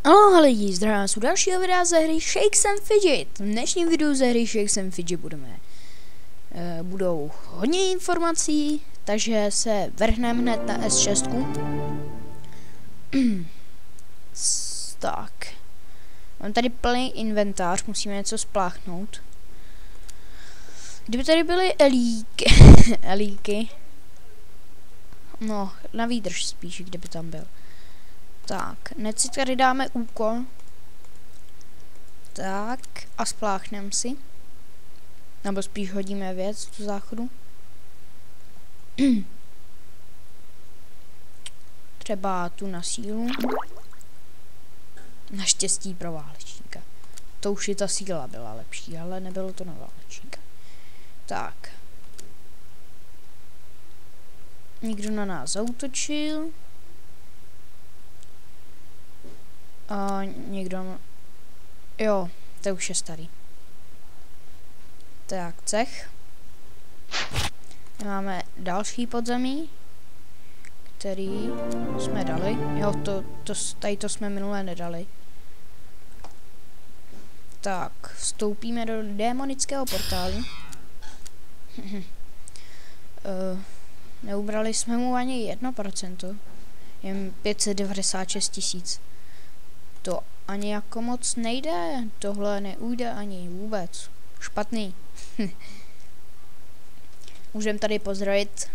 Ahoj lidi, zdravím vás u dalšího videa ze hry Shakes and Fidget. V dnešním videu ze hry Shakes and Fidget budou hodně informací, takže se vrhneme hned na S6. Tak. Mám tady plný inventář, musíme něco spláchnout. Kdyby tady byly elíky, no, na výdrž spíš, kdyby tam byl. Tak, hned si tady dáme úkol. Tak, a spláchneme si. Nebo spíš hodíme věc do záchodu. Třeba tu na sílu. Naštěstí pro válečníka. To už i ta síla byla lepší, ale nebylo to na válečníka. Tak. Nikdo na nás zaútočil. A někdo... Jo, to už je starý. Tak, cech. Máme další podzemí, který jsme dali. Jo, tady to jsme minule nedali. Tak, vstoupíme do démonického portálu. Neubrali jsme mu ani 1%. Jen 596 000. To ani jako moc nejde. Tohle neujde ani vůbec. Špatný. Můžeme tady pozdravit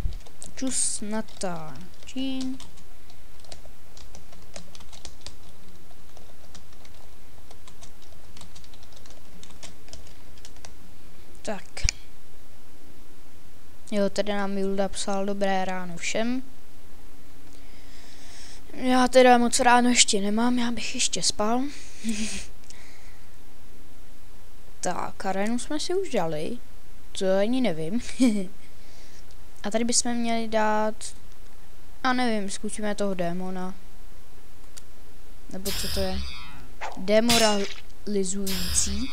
čus natáčí. Tak. Jo, tady nám Julda psal dobré ráno všem. Já teda moc ráno ještě nemám, já bych ještě spal. Tak, arénu jsme si už dali. To ani nevím. A tady bychom měli dát... A nevím, zkusíme toho démona. Nebo co to je? Demoralizující.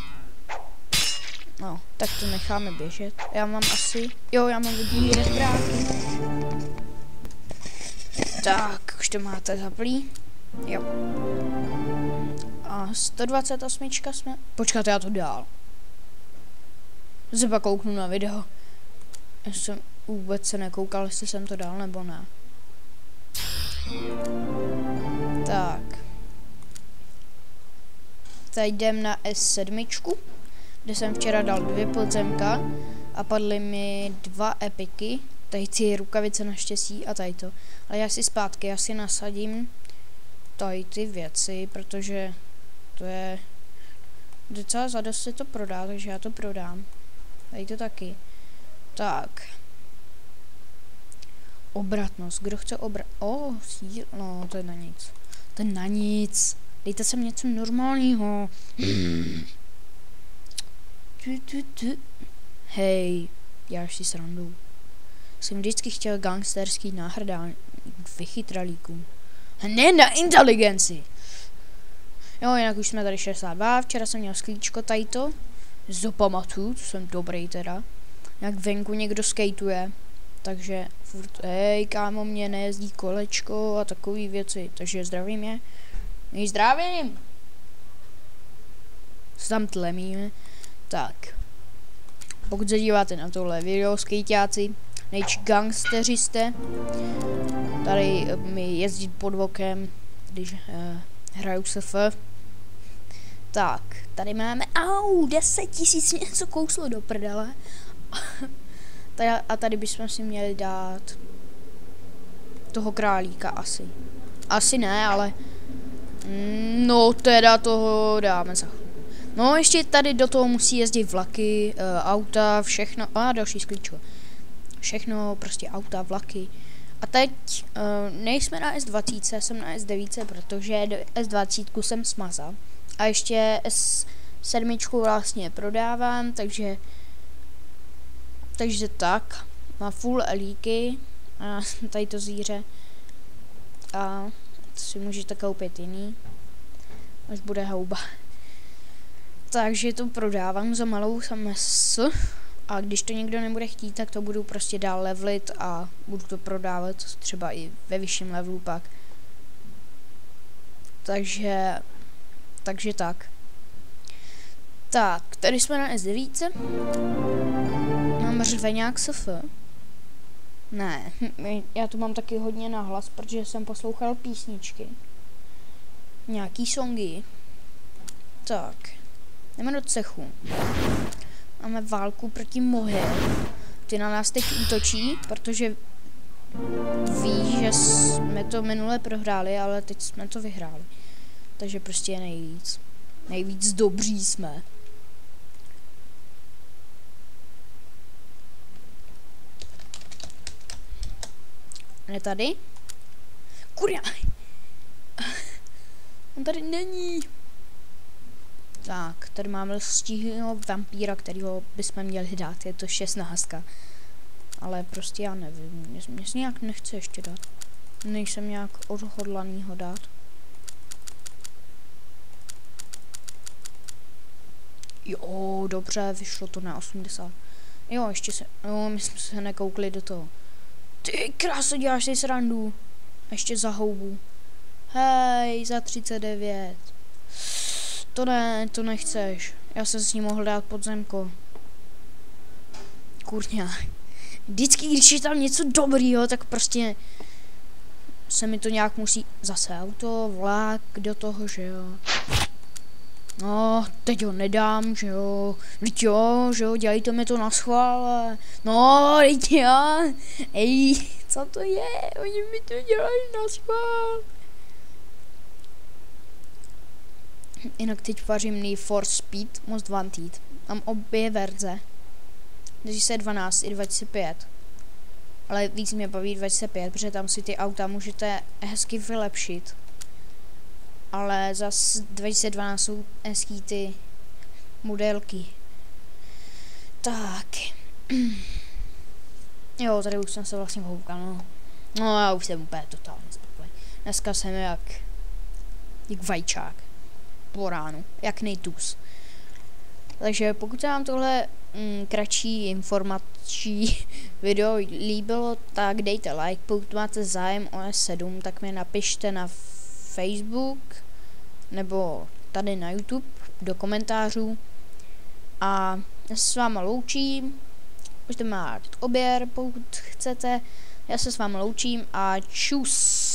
No, tak to necháme běžet. Já mám asi... Jo, já mám vidí respráky. Tak, už to máte zaplý. Jo. A 128 jsme... Počkat, já to dál. Zeba kouknu na video. Já jsem vůbec se nekoukal, jestli jsem to dal nebo ne. Tak. Teď jdem na S7, kde jsem včera dal 2 podzemka a padly mi 2 epiky. Tady ty rukavice naštěstí a tady to. Ale já si zpátky asi nasadím tady ty věci, protože to je docela zadost se to prodá, takže já to prodám. Tady to taky. Tak. Obratnost. Kdo chce síl? No, to je na nic. To je na nic. Dejte sem něco normálního. Hej, děláš si srandu. Jsem vždycky chtěl gangsterský náhrdálník vychytralíků. Ne na inteligenci. Jo, jinak už jsme tady 62. Včera jsem měl sklíčko tajto. Zapamatuju, to jsem dobrý teda. Jak venku někdo skateuje. Takže furt, hej, kámo, mě nejezdí kolečko a takové věci. Takže zdravím je. Zdravím. Se tam tlemíme. Tak. Pokud se díváte na tohle video, skejťáci, nejč gangsteři jste, tady mi jezdit pod vokem, když hraju SF. Tak, tady máme, 10 000 něco kouslo do prdele. A tady bychom si měli dát toho králíka asi. Asi ne, ale no teda toho dáme za chvíli. No ještě tady do toho musí jezdit vlaky, auta, všechno. A další sklíčko. Všechno, prostě auta, vlaky. A teď nejsme na S20, jsem na S9, protože S20 jsem smazal. A ještě S7 vlastně prodávám, takže tak. Má full elíky. A tady to zvíře. A to si můžete koupit jiný. Až bude houba. Takže to prodávám za malou sames. A když to někdo nebude chtít, tak to budu prostě dál levelit a budu to prodávat třeba i ve vyšším levelu pak. Takže takže tak. Tak, tady jsme na S9. Mám řveňák SF. Ne, já tu mám taky hodně nahlas, protože jsem poslouchal písničky. Nějaký songy. Tak, jdeme do cechu. Máme válku proti Mohyl. Ty na nás teď útočí, protože ví, že jsme to minule prohráli, ale teď jsme to vyhráli. Takže prostě je nejvíc. Nejvíc dobří jsme. Je tady? Kurňa! On tady není. Tak, tady máme stíhného vampíra, kterýho bychom měli dát. Je to 16. Ale prostě já nevím. Mě se nějak nechce ještě dát. Nejsem nějak odhodlaný ho dát. Jo, dobře, vyšlo to na 80. Jo, ještě se... Jo, my jsme se nekoukli do toho. Ty kráso, děláš si srandu. Ještě za houbu. Hej, za 39. To ne, to nechceš. Já jsem s ním mohl dát podzemko. Kurňa. Vždycky, když je tam něco dobrýho, tak prostě se mi to nějak musí... Zase auto, vlak do toho, že jo. No, teď ho nedám, že jo. Vždyť jo, že jo, dělejte mi to na schvál. No, teď jo. Ej, co to je? Oni mi to dělají na schvál. Jinak teď vařím Need for Speed Most Wanted. Mám obě verze. 2012 i 2005. Ale víc mě baví 2005, protože tam si ty auta můžete hezky vylepšit. Ale zas 2012 jsou hezký ty modelky. Tak. Jo, tady už jsem se vlastně houkal, no. No, já už jsem úplně totálně spokojený. Dneska jsem jak vajíčák. Po ránu, jak nejtus. Takže pokud se vám tohle kratší informační video líbilo, tak dejte like. Pokud máte zájem o S7, tak mi napište na Facebook nebo tady na YouTube do komentářů. A já se s váma loučím. Můžete mít odběr, pokud chcete. Já se s váma loučím a čus.